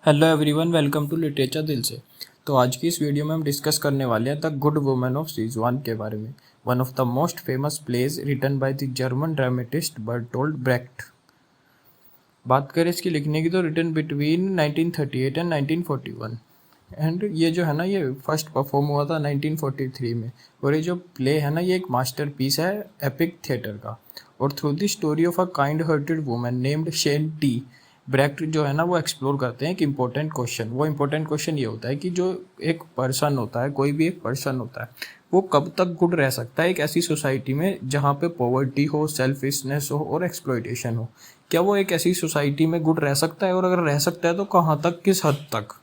Hello everyone, welcome to literature दिल से। तो आज की इस वीडियो में हम डिस्कस करने वाले हैं the good woman of Setzuan के बारे में। One of the most famous plays written by the German dramatist Bertolt Brecht. बात करें इसकी लिखने की तो रिटन बिटवीन 1938 एंड 1941 एंड ये जो है ना ये फर्स्ट परफॉर्म हुआ था 1943 में। और ये जो प्ले है ना ये एक मास्टरपीस है एपिक थिएटर का। और through the story of a kind hearted woman named Shane T, Brecht जो है ना वो एक्सप्लोर करते हैं एक इम्पोर्टेंट क्वेश्चन। वो इम्पोर्टेंट क्वेश्चन ये होता है कि जो एक पर्सन होता है, कोई भी एक पर्सन होता है, वो कब तक गुड रह सकता है एक ऐसी सोसाइटी में जहाँ पे पॉवर्टी हो, सेल्फिशनेस हो और एक्सप्लॉइटेशन हो। क्या वो एक ऐसी सोसाइटी में गुड रह सकता है, और अगर रह सकता है तो कहाँ तक, किस हद तक।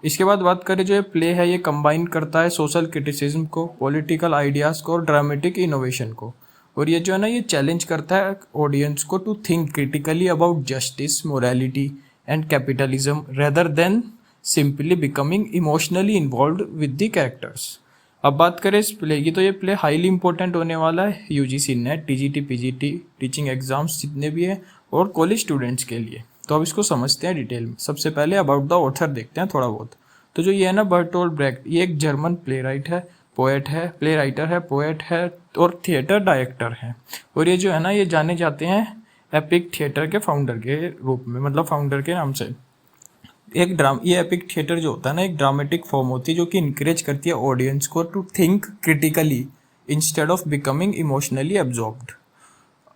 इसके बाद बात करें, जो ये प्ले है ये कंबाइन करता है सोशल क्रिटिसिज्म को, पॉलिटिकल आइडियाज़ को और ड्रामेटिक इनोवेशन को। और ये जो है ना ये चैलेंज करता है ऑडियंस को to think critically about justice, morality and capitalism rather than simply becoming emotionally involve with the characters. अब बात करें इस प्ले की, तो ये प्ले हाईली इंपॉर्टेंट होने वाला है UGC net, TGT, PGT teaching exams जितने भी हैं और कॉलेज स्टूडेंट्स के लिए। तो अब इसको समझते हैं डिटेल में। सबसे पहले अबाउट द ऑथर देखते हैं थोड़ा बहुत। तो जो ये है ना बर्टोल्ड ब्रेख्ट, ये एक जर्मन प्ले राइट है, पोएट है, प्ले राइटर है, पोएट है और थिएटर डायरेक्टर है। और ये जो है ना ये जाने जाते हैं एपिक थिएटर के फाउंडर के रूप में, मतलब फाउंडर के नाम से। ये एपिक थिएटर जो होता है ना एक ड्रामेटिक फॉर्म होती है जो कि इनकरेज करती है ऑडियंस को to think critically instead of becoming emotionally absorbed.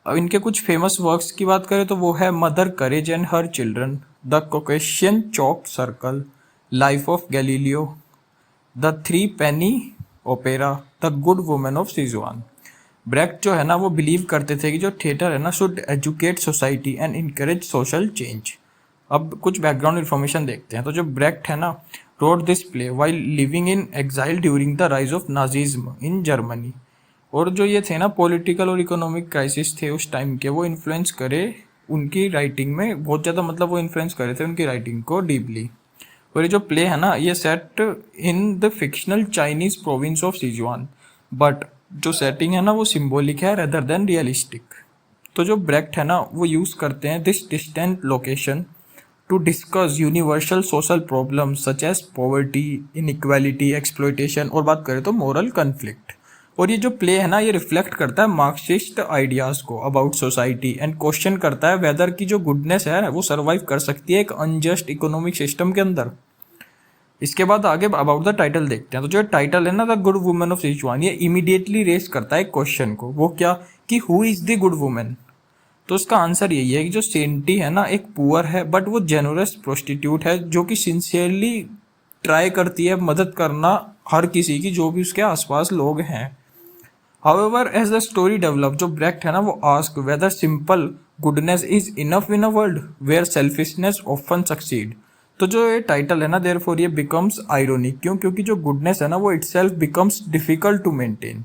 अब इनके कुछ फेमस वर्क्स की बात करें तो वो है mother courage and her children, the Caucasian chalk circle, life of Galileo, the threepenny opera, the good woman of Setzuan. Brecht जो है ना वो बिलीव करते थे कि जो थिएटर है ना should educate society and encourage social change. अब कुछ बैकग्राउंड इन्फॉर्मेशन देखते हैं। तो जो ब्रेख्ट है ना road this play while living in exile during the rise of Nazism in Germany. और जो ये थे ना पॉलिटिकल और इकोनॉमिक क्राइसिस थे उस टाइम के, वो इन्फ्लुएंस करे उनकी राइटिंग में बहुत ज़्यादा, मतलब वो इन्फ्लुएंस करे थे उनकी राइटिंग को डीपली। और ये जो प्ले है ना ये set in the fictional Chinese province of Setzuan, but जो सेटिंग है ना वो सिंबॉलिक है रेदर देन रियलिस्टिक। तो जो ब्रेख्ट है ना वो यूज़ करते हैं this distant location to discuss universal social problems such as poverty, inequality, exploitation और बात करें तो मोरल कन्फ्लिक्ट। और ये जो प्ले है ना ये रिफ्लेक्ट करता है मार्क्सिस्ट आइडियाज़ को अबाउट सोसाइटी एंड क्वेश्चन करता है वेदर की जो गुडनेस है वो सर्वाइव कर सकती है एक अनजस्ट इकोनॉमिक सिस्टम के अंदर। इसके बाद आगे अबाउट द टाइटल देखते हैं। तो जो टाइटल है ना द गुड वुमन ऑफ सिजुआन, ये इमीडिएटली रेस करता है क्वेश्चन को, वो क्या कि who is the good woman. तो उसका आंसर यही है कि जो सेंटी है ना एक पुअर है बट वो जेनरस प्रोस्टिट्यूट है जो कि सिंसियरली ट्राई करती है मदद करना हर किसी की जो भी उसके आसपास लोग हैं। However as the story develop, जो ब्रेख्ट है ना वो ask whether simple goodness is enough in a world where selfishness often succeed. तो जो ये टाइटल है ना देयरफॉर ये बिकम्स आयरोनिक, क्यों, क्योंकि जो गुडनेस है ना वो itself becomes difficult to maintain.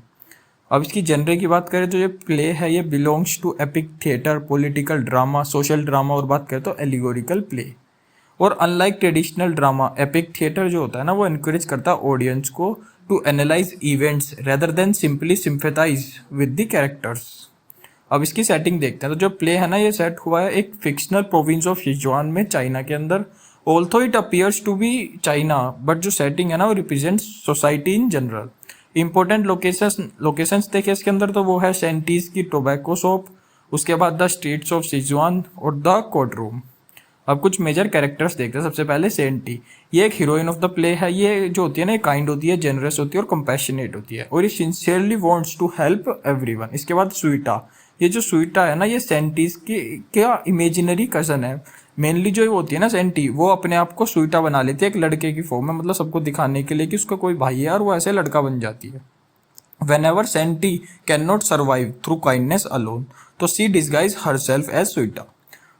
अब इसकी जनरे की बात करें तो ये प्ले है ये belongs to epic theatre, political drama, social drama और बात करें तो एलिगोरिकल प्ले। और unlike traditional drama, epic theatre जो होता है ना वो इनकरेज करता है ऑडियंस को to analyse events rather than simply sympathise with the characters. अब इसकी सेटिंग देखते हैं। तो जो प्ले है ना ये सेट हुआ है एक फिक्शनल प्रोविंस ऑफ सिजुआन में, चाइना के अंदर। Although it appears to be China, but जो सेटिंग है ना वो represents society in general. Important locations देखे इसके अंदर तो वो है सेंटीज की टोबैको शॉप, उसके बाद द स्ट्रीट्स ऑफ सिजुआन और द कोर्ट रूम। अब कुछ मेजर कैरेक्टर्स देखते हैं। सबसे पहले सेंटी, ये एक हीरोइन ऑफ द प्ले है। ये जो होती है ना काइंड होती है, जेनरस होती है और कंपैशनेट होती है और ये sincerely wants to help everyone. इसके बाद स्वीटा, ये जो स्वीटा है ना ये सेंटीज की क्या इमेजिनरी कजन है। मेनली जो होती है ना सेंटी, वो अपने आप को स्वीटा बना लेती है एक लड़के की फॉर्म में, मतलब सबको दिखाने के लिए कि उसका कोई भाई है और वो ऐसे लड़का बन जाती है। Whenever Senti cannot survive through kindness alone, तो सी डिस्गाइज herself as स्वीटा।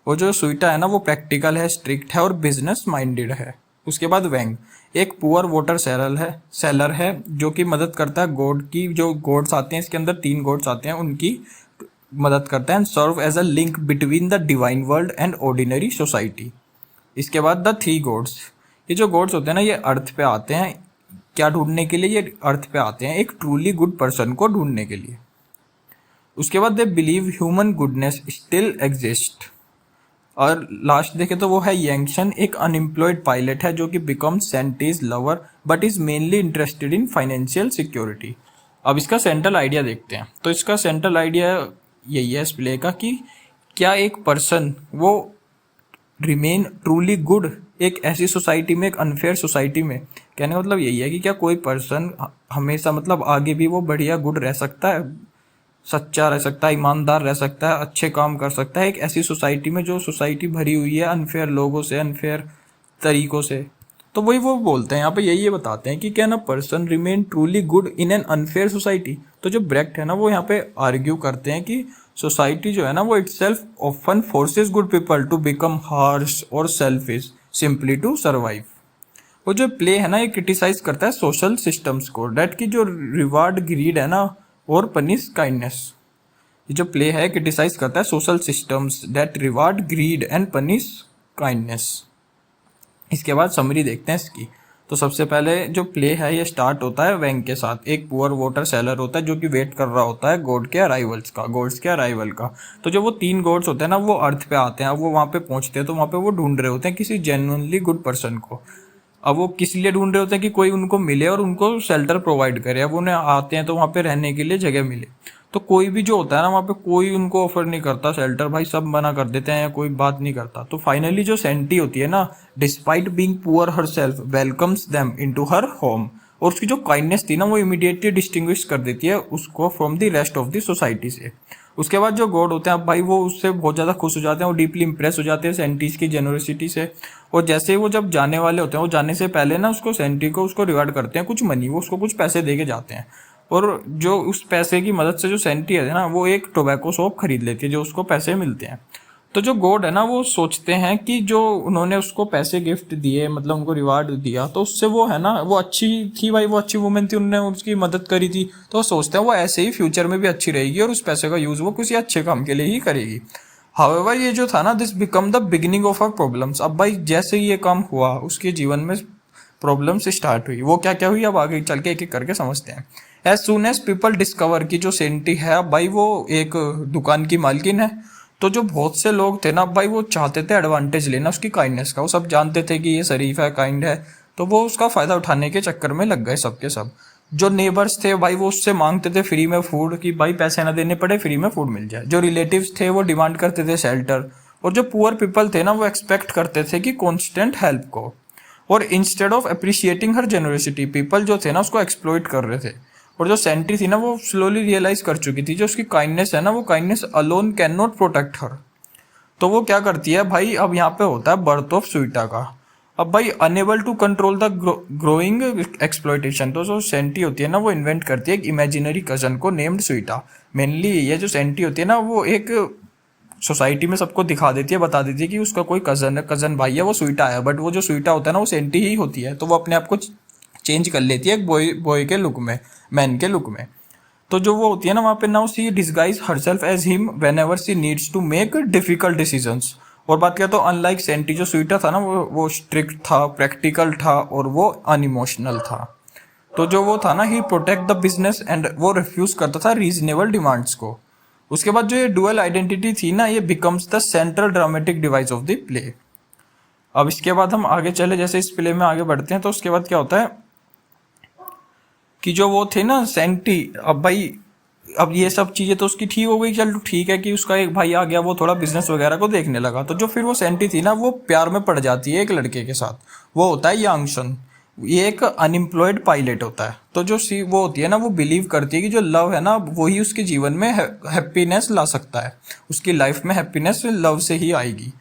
वो जो स्वीटा है ना वो प्रैक्टिकल है, स्ट्रिक्ट है और बिजनेस माइंडेड है। उसके बाद वैंग, एक पुअर वाटर सेलर है जो कि मदद करता है गॉड की, जो गॉड्स आते हैं इसके अंदर 3 गॉड्स आते हैं उनकी मदद करता है and serve as a link between the divine world and ordinary society. इसके बाद द 3 गॉड्स, ये जो गॉड्स होते हैं ना ये अर्थ पे आते हैं क्या ढूंढने के लिए, ये अर्थ पे आते हैं एक ट्रूली गुड पर्सन को ढूंढने के लिए। उसके बाद they believe human goodness still exist और लास्ट देखे तो वो है यंगशन, एक अनएम्प्लॉयड पायलट है जो कि become Shen Te's lover but is mainly interested in financial security. अब इसका सेंट्रल आइडिया देखते हैं। तो इसका सेंट्रल आइडिया यही है इस प्ले का कि क्या एक पर्सन वो रिमेन ट्रूली गुड एक ऐसी सोसाइटी में, एक अनफेयर सोसाइटी में। कहने का मतलब यही है कि क्या कोई पर्सन हमेशा मतलब आगे भी वो बढ़िया गुड रह सकता है, सच्चा रह सकता है, ईमानदार रह सकता है, अच्छे काम कर सकता है एक ऐसी सोसाइटी में जो सोसाइटी भरी हुई है अनफेयर लोगों से, अनफेयर तरीकों से। तो वही वो बोलते हैं यहाँ पे, यही ये बताते हैं कि क्या ना person remain truly good in an unfair society. तो जो ब्रेक्ट है ना वो यहाँ पे आर्ग्यू करते हैं कि सोसाइटी जो है ना वो itself often forces good people to become harsh और सेल्फिश सिंपली टू सर्वाइव। वो जो प्ले है ना ये क्रिटिसाइज करता है सोशल सिस्टम्स को, डेट की जो रिवार्ड ग्रीड है ना और पनिश काइंडनेस। ये जो प्ले है क्रिटिसाइज करता है social systems that reward grid and punish kindness. इसके बाद समरी देखते हैं इसकी। तो सबसे पहले जो प्ले है ये स्टार्ट होता है वैंग के साथ। एक पुअर वाटर सेलर होता है जो कि वेट कर रहा होता है गॉड्स के अराइवल का। तो जो वो 3 गॉड्स होते हैं ना वो अर्थ पे आते हैं। वो वहाँ पे पहुँचते हैं तो वहाँ पे वो ढूंढ रहे होते हैं किसी जेन्युइनली गुड पर्सन को। अब वो किस लिए ढूंढ रहे होते हैं कि कोई उनको मिले और उनको शेल्टर प्रोवाइड करे। अब उन्हें आते हैं तो वहाँ पे रहने के लिए जगह मिले। तो कोई भी जो होता है ना वहाँ पे कोई उनको ऑफर नहीं करता शेल्टर, भाई सब मना कर देते हैं, कोई बात नहीं करता। तो फाइनली जो सेंटी होती है ना, despite being poor herself welcomes them into हर होम। और उसकी जो काइंडनेस थी ना वो इमीडिएटली डिस्टिंग्विश कर देती है उसको from the rest of the society से। उसके बाद जो गॉड होते हैं अब भाई वो उससे बहुत ज़्यादा खुश हो जाते हैं, वो डीपली इंप्रेस हो जाते हैं सेंटीज की जेनरसिटी से। और जैसे ही वो जब जाने वाले होते हैं वो जाने से पहले ना उसको सेंटी को उसको रिवार्ड करते हैं कुछ मनी, वो उसको कुछ पैसे दे के जाते हैं। और जो उस पैसे की मदद से जो सेंटी है ना वो एक टोबैको शॉप खरीद लेती है जो उसको पैसे मिलते हैं। तो जो गॉड है ना वो सोचते हैं कि जो उन्होंने उसको पैसे गिफ्ट दिए, मतलब उनको रिवार्ड दिया, तो उससे वो है ना वो अच्छी थी भाई, वो अच्छी वुमेन थी, उन्होंने उसकी मदद करी थी। तो वो सोचते हैं वो ऐसे ही फ्यूचर में भी अच्छी रहेगी और उस पैसे का यूज़ वो किसी अच्छे काम के लिए ही करेगी। हाउएवर ये जो था ना this become the beginning of our problems. अब भाई जैसे ही ये काम हुआ उसके जीवन में प्रॉब्लम्स स्टार्ट हुई। वो क्या क्या हुई अब आगे चल के एक एक करके समझते हैं। As soon as people discover की जो सेंटी है अब भाई वो एक दुकान की मालकिन है। तो जो बहुत से लोग थे ना भाई वो चाहते थे एडवांटेज लेना उसकी काइंडनेस का। वो सब जानते थे कि ये शरीफ है, काइंड है, तो वो उसका फायदा उठाने के चक्कर में लग गए सबके सब। जो नेबर्स थे भाई वो उससे मांगते थे फ्री में फूड, कि भाई पैसे ना देने पड़े, फ्री में फूड मिल जाए। जो रिलेटिव्स थे वो डिमांड करते थे शेल्टर। और जो पुअर पीपल थे ना वो एक्सपेक्ट करते थे कि कॉन्स्टेंट हेल्प को। और instead of appreciating her generosity people जो थे ना उसको एक्सप्लॉइट कर रहे थे। और जो सेंटी थी ना वो स्लोली रियलाइज कर चुकी थी जो उसकी काइंडनेस है ना वो kindness alone can not protect हर। तो वो क्या करती है भाई, अब यहाँ पे होता है बर्थ ऑफ स्वीटा का। अब भाई unable to control the growing exploitation, तो जो सेंटी होती है ना वो इन्वेंट करती है एक इमेजिनरी कजन को नेम्ड स्वीटा। मेनली ये जो सेंटी होती है ना वो एक सोसाइटी में सबको दिखा देती है, बता देती है कि उसका कोई कजन भाई है वो स्वीटा है। बट वो जो स्वीटा होता है ना वो सेंटी ही होती है। तो वो अपने आप को चेंज कर लेती है एक बॉय के लुक में, मैन के लुक में। तो जो वो होती है ना वहाँ पे now she disguise herself as him whenever she needs to make difficult decisions. और बात किया तो अनलाइक सेंटी जो स्वीटा था ना वो स्ट्रिक्ट था, प्रैक्टिकल था और वो अनइमोशनल था। तो जो वो था ना ही प्रोटेक्ट द बिजनेस एंड वो रिफ्यूज करता था रीजनेबल डिमांड्स को। उसके बाद जो ये डुअल आइडेंटिटी थी ना ये becomes the central dramatic device of the play. अब इसके बाद हम आगे चले, जैसे इस प्ले में आगे बढ़ते हैं तो उसके बाद क्या होता है कि जो वो थे ना सेंटी, अब भाई अब ये सब चीज़ें तो उसकी ठीक हो गई, चल ठीक है कि उसका एक भाई आ गया वो थोड़ा बिजनेस वगैरह को देखने लगा। तो जो फिर वो सेंटी थी ना वो प्यार में पड़ जाती है एक लड़के के साथ, वो होता है यांगशन। ये एक अनएम्प्लॉयड पायलट होता है। तो जो सी वो होती है ना वो बिलीव करती है कि जो लव है ना वही उसके जीवन में हैप्पीनेस ला सकता है, उसकी लाइफ में हैप्पीनेस लव से ही आएगी।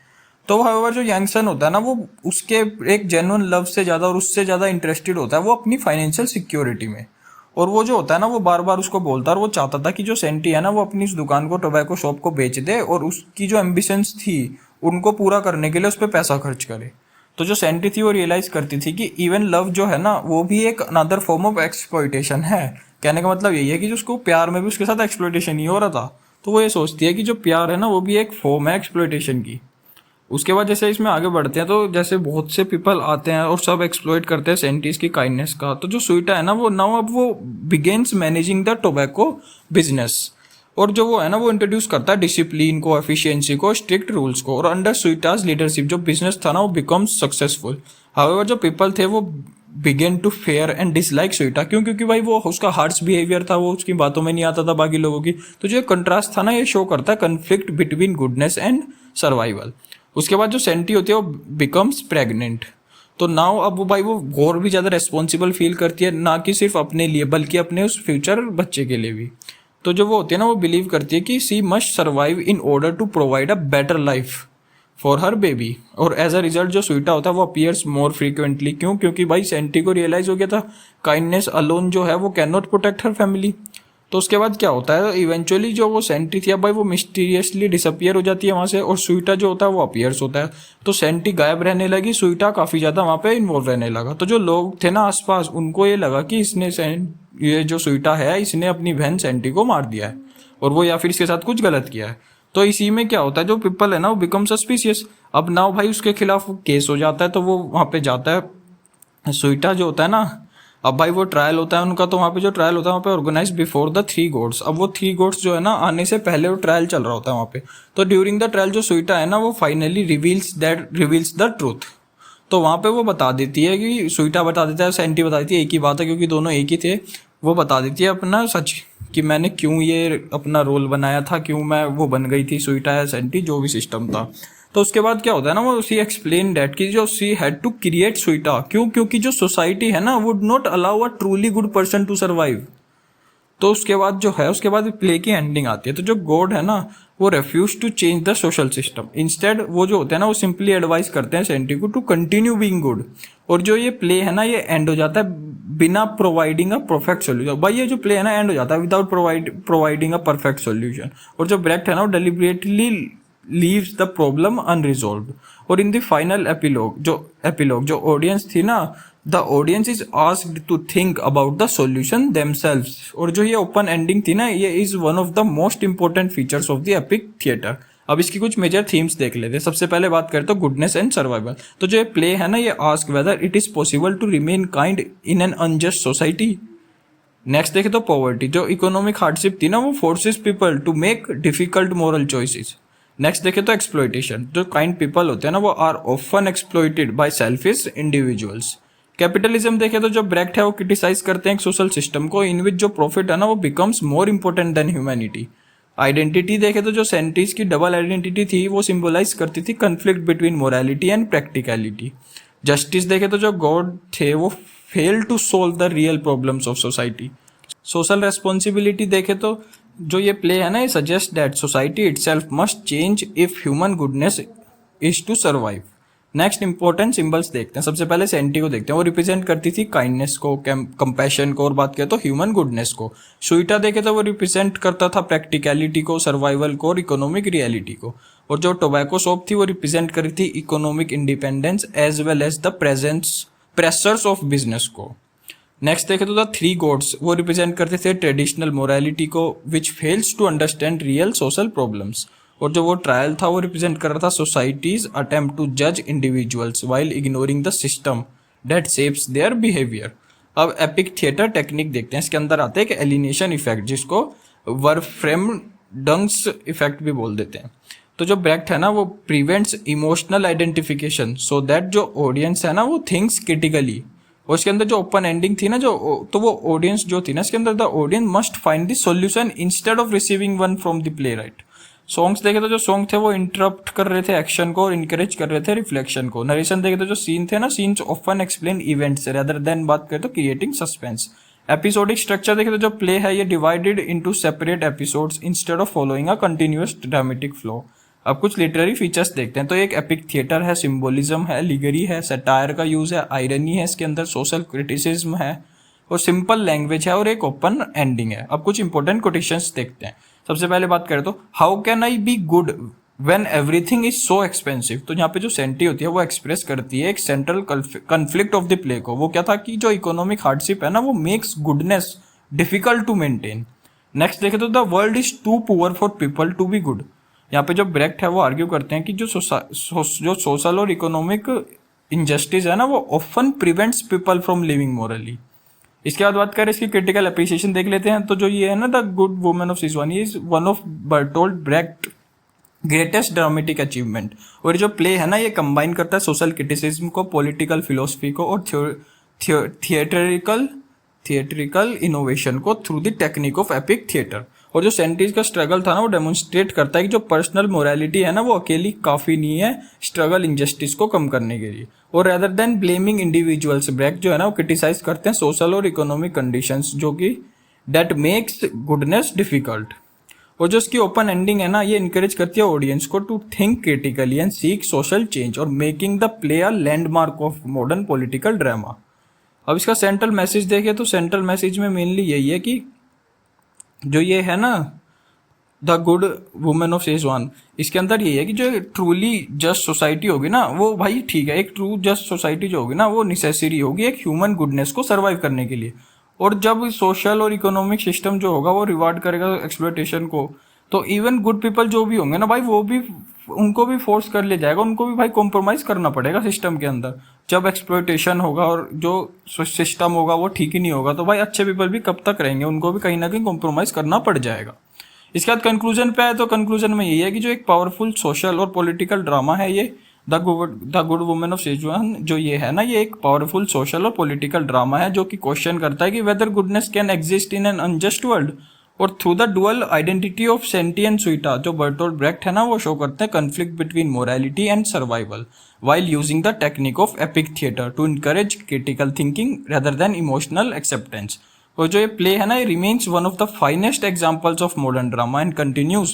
तो हाउएवर जो यंगसन होता है ना वो उसके एक जेन्युइन लव से ज़्यादा और उससे ज़्यादा इंटरेस्टेड होता है वो अपनी फाइनेंशियल सिक्योरिटी में। और वो जो होता है ना वो बार बार उसको बोलता है और वो चाहता था कि जो सेंटी है ना वो अपनी इस दुकान को, टोबैको शॉप को बेच दे और उसकी जो एम्बिशंस थी उनको पूरा करने के लिए उस पर पैसा खर्च करे। तो जो सेंटी थी वो रियलाइज करती थी कि इवन लव जो है ना वो भी एक अनदर फॉर्म ऑफ एक्सप्लॉइटेशन है। कहने का मतलब यही है कि जो उसको प्यार में भी उसके साथ एक्सप्लॉइटेशन ही हो रहा था। तो वो ये सोचती है कि जो प्यार है ना वो भी एक फॉर्म है एक्सप्लॉइटेशन की। उसके बाद जैसे इसमें आगे बढ़ते हैं तो जैसे बहुत से पीपल आते हैं और सब एक्सप्लॉइट करते हैं सेंटीज की काइंडनेस का। तो जो स्वीटा है ना वो नाउ अब वो begins managing the tobacco business. और जो वो है ना वो इंट्रोड्यूस करता है डिसिप्लिन को, एफिशिएंसी को, स्ट्रिक्ट रूल्स को, और अंडर सुइटाज लीडरशिप जो बिजनेस था ना वो बिकम्स सक्सेसफुल। हाउएवर जो पीपल थे वो began to fear and dislike Shui Ta, क्यों? क्योंकि भाई वो उसका हार्श बिहेवियर था, वो उसकी बातों में नहीं आता था बाकी लोगों की। तो जो कंट्रास्ट था ना ये शो करता है conflict between goodness and survival. उसके बाद जो सेंटी होती है वो बिकम्स प्रेग्नेंट। तो नाउ अब वो भाई वो और भी ज़्यादा रेस्पॉन्सिबल फील करती है, ना कि सिर्फ अपने लिए बल्कि अपने उस फ्यूचर बच्चे के लिए भी। तो जो वो होती है ना वो बिलीव करती है कि she must survive in order to provide a better life for her baby. और एज अ रिजल्ट जो स्वीटा होता है वो अपीयर्स मोर फ्रीक्वेंटली। क्यों? क्योंकि भाई सेंटी को रियलाइज हो गया था काइंडनेस अलोन जो है वो can not protect her family. तो उसके बाद क्या होता है, इवेंचुअली जो वो सेंटी थी अब भाई वो मिस्टीरियसली डिसअपियर हो जाती है वहाँ से, और स्वीटा जो होता है वो अपीयर्स होता है। तो सेंटी गायब रहने लगी, स्वीटा काफ़ी ज़्यादा वहाँ पे इन्वॉल्व रहने लगा। तो जो लोग थे ना आसपास उनको ये लगा कि ये जो स्वीटा है इसने अपनी बहन सेंटी को मार दिया है, और वो या फिर इसके साथ कुछ गलत किया है। तो इसी में क्या होता है, जो पीपल है ना वो बिकम सस्पिशियस। अब ना भाई उसके खिलाफ केस हो जाता है, तो वो वहाँ पे जाता है स्वीटा जो होता है ना। अब भाई वो ट्रायल होता है उनका, तो वहाँ पे जो ट्रायल होता है वहाँ पे organise before the three gods. अब वो थ्री गोड्स जो है ना आने से पहले वो ट्रायल चल रहा होता है वहाँ पे। तो ड्यूरिंग द ट्रायल जो स्वीटा है ना वो फाइनली रिवील्स द ट्रूथ। तो वहाँ पे वो बता देती है कि स्वीटा बता देता है, सेंटी बता देती है, एक ही बात है क्योंकि दोनों एक ही थे। वो बता देती है अपना सच कि मैंने क्यों ये अपना रोल बनाया था, क्यों मैं वो बन गई थी स्वीटा या सेंटी, जो भी सिस्टम था। तो उसके बाद क्या होता है ना वो सी एक्सप्लेन डैट कि जो सी हैड टू क्रिएट स्वीटा। क्यों? क्योंकि जो सोसाइटी है ना would not allow a truly good person to survive. तो उसके बाद जो है उसके बाद प्ले की एंडिंग आती है। तो जो गॉड है ना वो refuse to change the social system, instead वो जो होते हैं ना वो सिंपली एडवाइस करते हैं सेंटी को टू कंटिन्यू बीइंग गुड। और जो ये प्ले है ना ये एंड हो जाता है बिना प्रोवाइडिंग अ परफेक्ट सोल्यूशन। भाई ये जो प्ले है ना एंड हो जाता है without providing a perfect solution. और जो ब्रेक्ट है ना वो deliberately leaves the problem unresolved. और इन द फाइनल एपिलॉग जो ऑडियंस थी ना, the audience is asked to think about the solution themselves. और जो ये ओपन एंडिंग थी ना ये is one of the most important features of the epic theatre. अब इसकी कुछ मेजर थीम्स देख लेते हैं। सबसे पहले बात करें तो गुडनेस एंड सर्वाइवल। तो जो ये प्ले है ना ये ask whether it is possible to remain kind in an unjust society. Next देखें तो पॉवर्टी, जो इकोनॉमिक हार्डशिप थी ना वो forces people to make difficult moral choices. Next देखें तो एक्सप्लॉइटेशन, जो काइंड पीपल होते हैं ना वो are often exploited by selfish individuals. Capitalism देखें तो जो ब्रेक्ट है वो क्रिटिसाइज करते हैं एक सोशल सिस्टम को इन विच जो प्रॉफिट है ना वो becomes more important than humanity. Identity देखें तो जो सेंटीज की डबल आइडेंटिटी थी वो सिंबलाइज करती थी conflict between morality and practicality. Justice देखें तो जो गॉड थे वो fail to solve the real problems of society. Social responsibility देखें तो जो ये प्ले है ना ये suggest that society itself must change if human goodness is to survive. Next important symbols देखते हैं। सबसे पहले सेंटी को देखते हैं, वो रिप्रेजेंट करती थी काइंडनेस को, कंपैशन को, और बात करें तो ह्यूमन गुडनेस को। स्वीटा देखे तो वो रिप्रेजेंट करता था प्रैक्टिकलिटी को, सर्वाइवल को और इकोनॉमिक रियलिटी को। और जो टोबैको शॉप थी वो रिप्रेजेंट कर रही थी economic independence as well as the pressures of business को। नेक्स्ट देखें तो द थ्री गॉड्स वो रिप्रेजेंट करते थे ट्रेडिशनल मोरालिटी को which fails to understand real social problems. और जो वो ट्रायल था वो रिप्रेजेंट कर रहा था सोसाइटीज अटेम्प्ट टू जज individuals while ignoring the system that shapes their behaviour. अब एपिक थिएटर टेक्निक देखते हैं। इसके अंदर आता है एक एलिनेशन इफेक्ट जिसको वरफ्रेम डंग्स इफेक्ट भी बोल देते हैं। तो जो ब्रेक्ट है ना वो prevents emotional identification so that जो ऑडियंस है ना वो थिंक्स क्रिटिकली। और इसके अंदर जो ओपन एंडिंग थी ना तो वो ऑडियंस जो थी ना इसके अंदर the audience must find the solution instead of receiving one from the play right. Songs देखे तो जो सॉन्ग थे वो इंटरप्ट कर रहे थे एक्शन को और इनकरेज कर रहे थे रिफ्लेक्शन को। नरेशन देखे तो जो सीन थे ना scenes often explain events rather then बात करें तो क्रिएटिंग सस्पेंस। एपिसोडिक स्ट्रक्चर देखे तो जो प्ले है ये divided into separate episodes instead of following a continuous dramatic flow. अब कुछ लिटरेरी फीचर्स देखते हैं। तो एक एपिक थिएटर है, सिंबोलिज्म है, लिगरी है, सटायर का यूज है, आयरनी है, इसके अंदर सोशल क्रिटिसिज्म है और सिंपल लैंग्वेज है और एक ओपन एंडिंग है। अब कुछ इंपॉर्टेंट कोटेशंस देखते हैं। सबसे पहले बात करें तो how can I be good when everything is so expensive. तो यहाँ पे जो सेंटी होती है वो एक्सप्रेस करती है एक central conflict of the play को। वो क्या था कि जो इकोनॉमिक हार्डशिप है ना वो makes goodness difficult to maintain. Next देखें तो the world is too poor for people to be good. यहाँ पे जो ब्रेक्ट है वो आर्ग्यू करते हैं कि जो सोशल और इकोनॉमिक इनजस्टिस है ना वो often prevents people from living morally. इसके बाद बात करें इसकी क्रिटिकल अप्रिसिएशन देख लेते हैं। तो जो ये है ना the good women of Setzuan, ये is one of Bertolt Brecht greatest dramatic achievement. और जो प्ले है ना ये कंबाइन करता है सोशल क्रिटिसिज्म को, पॉलिटिकल फिलोसफी को और थिएट्रिकल इनोवेशन को through the technique of epic theatre. और जो सेंटीज का स्ट्रगल था ना वो डेमोन्स्ट्रेट करता है कि जो पर्सनल मोरालिटी है ना वो अकेली काफ़ी नहीं है स्ट्रगल इनजस्टिस को कम करने के लिए। और rather than blaming individuals, Brecht जो है ना वो क्रिटिसाइज करते हैं सोशल और इकोनॉमिक कंडीशंस जो कि दैट मेक्स गुडनेस डिफिकल्ट। और जो इसकी ओपन एंडिंग है ना ये इनकरेज करती है ऑडियंस को to think critically and seek social change और making the play a landmark of modern political drama. अब इसका सेंट्रल मैसेज देखें तो सेंट्रल मैसेज में मेनली यही है कि जो ये है ना the good women of season one, इसके अंदर ये है कि जो ट्रूली जस्ट सोसाइटी होगी ना वो भाई ठीक है, एक ट्रू जस्ट सोसाइटी जो होगी ना वो नेसेसरी होगी एक ह्यूमन गुडनेस को सर्वाइव करने के लिए। और जब सोशल और इकोनॉमिक सिस्टम जो होगा वो रिवार्ड करेगा एक्सप्लॉयटेशन को, तो इवन गुड पीपल जो भी होंगे ना भाई वो भी उनको भी फोर्स कर लिया जाएगा, उनको भी भाई कॉम्प्रोमाइज करना पड़ेगा सिस्टम के अंदर। जब एक्सप्लॉयटेशन होगा और जो सिस्टम होगा वो ठीक ही नहीं होगा तो भाई अच्छे पीपल भी कब तक रहेंगे, उनको भी कहीं ना कहीं कॉम्प्रोमाइज करना पड़ जाएगा। इसके बाद कंक्लूजन पे आए तो कंक्लूजन में यही है कि जो एक पावरफुल सोशल और पॉलिटिकल ड्रामा है ये the good women of Setzuan जो ये है ना ये एक पावरफुल सोशल और पॉलिटिकल ड्रामा है जो कि क्वेश्चन करता है कि whether goodness can exist in an unjust world. और through the dual identity of Shen Te and Shui Ta जो बर्टोल्ट ब्रेक्ट है ना वो शो करते हैं conflict between morality and survival while using the technique of epic theater to encourage critical thinking rather than emotional acceptance। और जो ये play है ना ये remains one of the finest examples of modern drama and continues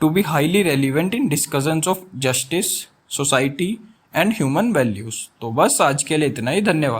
to be highly relevant in discussions of justice, society and human values। तो बस आज के लिए इतना ही, धन्यवाद।